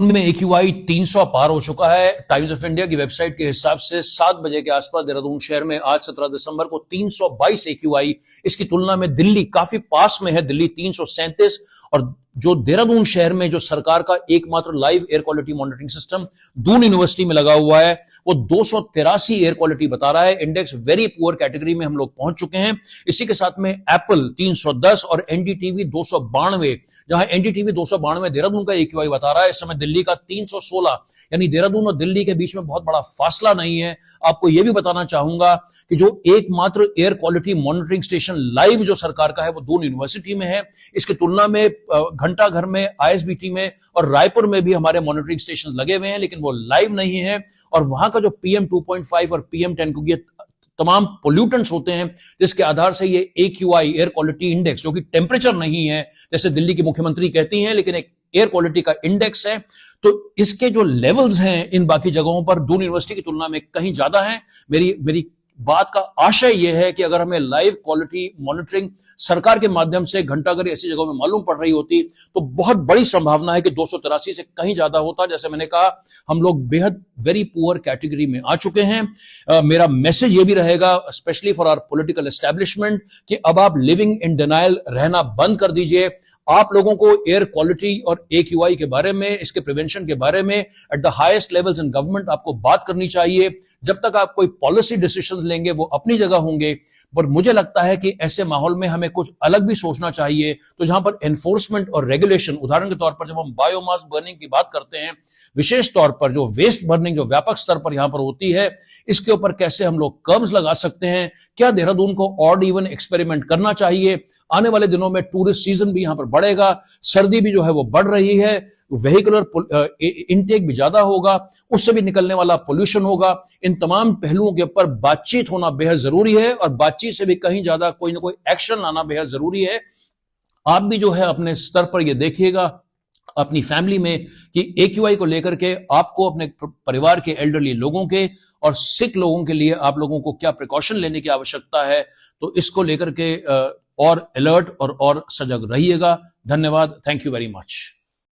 में AQI 300 पार हो चुका है। टाइम्स ऑफ इंडिया की वेबसाइट के हिसाब से 7 बजे के आसपास देहरादून शहर में आज 17 दिसंबर को 322 AQI, इसकी तुलना में दिल्ली काफी पास में है, दिल्ली 337। और जो देहरादून शहर में जो सरकार का एकमात्र live air quality monitoring system Doon university में लगा हुआ है, वो 283 एयर क्वालिटी बता रहा है। इंडेक्स वेरी पुअर कैटेगरी में हम लोग पहुंच चुके हैं। इसी के साथ में एप्पल 310 और एनडीटीवी 292, जहां एनडीटीवी 292 देहरादून का AQI बता रहा है, इस समय दिल्ली का 316, यानी देहरादून और दिल्ली के बीच में बहुत बड़ा फासला नहीं है। आपको यह भी बताना चाहूंगा कि जो एकमात्र air quality monitoring station live जो सरकार का है वो दून यूनिवर्सिटी में है। इसकी तुलना में घंटा घर में, आईएसबीटी में और रायपुर में भी हमारे मॉनिटरिंग स्टेशन लगे हुए हैं, लेकिन वो लाइव नहीं है। और वहां का जो PM 2.5 और PM 10, क्योंकि तमाम पोल्यूटेंट्स होते हैं जिसके आधार से ये AQI एयर क्वालिटी इंडेक्स, जो कि टेम्परेचर नहीं है जैसे दिल्ली की मुख्यमंत्री कहती हैं, लेकिन एक एयर क्वालिटी का इंडेक्स है, तो इसके जो लेवल्स हैं इन बाकी जगहों पर दून यूनिवर्सिटी की तुलना में कहीं ज्यादा हैं। मेरी बात का आशय यह है कि अगर हमें लाइव क्वालिटी मॉनिटरिंग सरकार के माध्यम से घंटाघर ऐसी जगहों में मालूम पड़ रही होती तो बहुत बड़ी संभावना है कि 283 से कहीं ज्यादा होता। जैसे मैंने कहा, हम लोग बेहद वेरी पुअर कैटेगरी में आ चुके हैं। मेरा मैसेज ये भी रहेगा, specially for our political establishment, कि अब आप लिविंग इन डिनायल रहना बंद कर दीजिए। आप लोगों को एयर क्वालिटी और AQI के बारे में, इसके प्रिवेंशन के बारे में at the highest levels in government आपको बात करनी चाहिए। जब तक आप कोई पॉलिसी डिसीजंस लेंगे वो अपनी जगह होंगे, पर मुझे लगता है कि ऐसे माहौल में हमें कुछ अलग भी सोचना चाहिए। तो जहां पर एनफोर्समेंट और रेगुलेशन, उदाहरण के तौर पर जब हम बायोमास बर्निंग की बात करते हैं, विशेष तौर पर जो वेस्ट बर्निंग जो व्यापक स्तर पर यहां पर होती है, इसके ऊपर कैसे हम लोग कर्व्स लगा सकते हैं। क्या देहरादून को ऑड इवन एक्सपेरिमेंट करना चाहिए? आने वाले दिनों में टूरिस्ट सीजन भी यहां पर बढ़ेगा, सर्दी भी जो है वो बढ़ रही है, वेहिकुलर इनटेक भी ज्यादा होगा, उससे भी निकलने वाला पोल्यूशन होगा। इन तमाम पहलुओं के ऊपर बातचीत होना बेहद जरूरी है, और बातचीत से भी कहीं ज्यादा कोई ना कोई एक्शन लाना बेहद जरूरी है। आप भी जो है अपने स्तर पर यह देखिएगा अपनी फैमिली में कि AQI को लेकर के आपको अपने परिवार के एल्डरली लोगों के और सिक लोगों के लिए आप लोगों को क्या प्रिकॉशन लेने की आवश्यकता है। तो इसको लेकर के और अलर्ट और सजग रहिएगा। धन्यवाद। Thank you very much.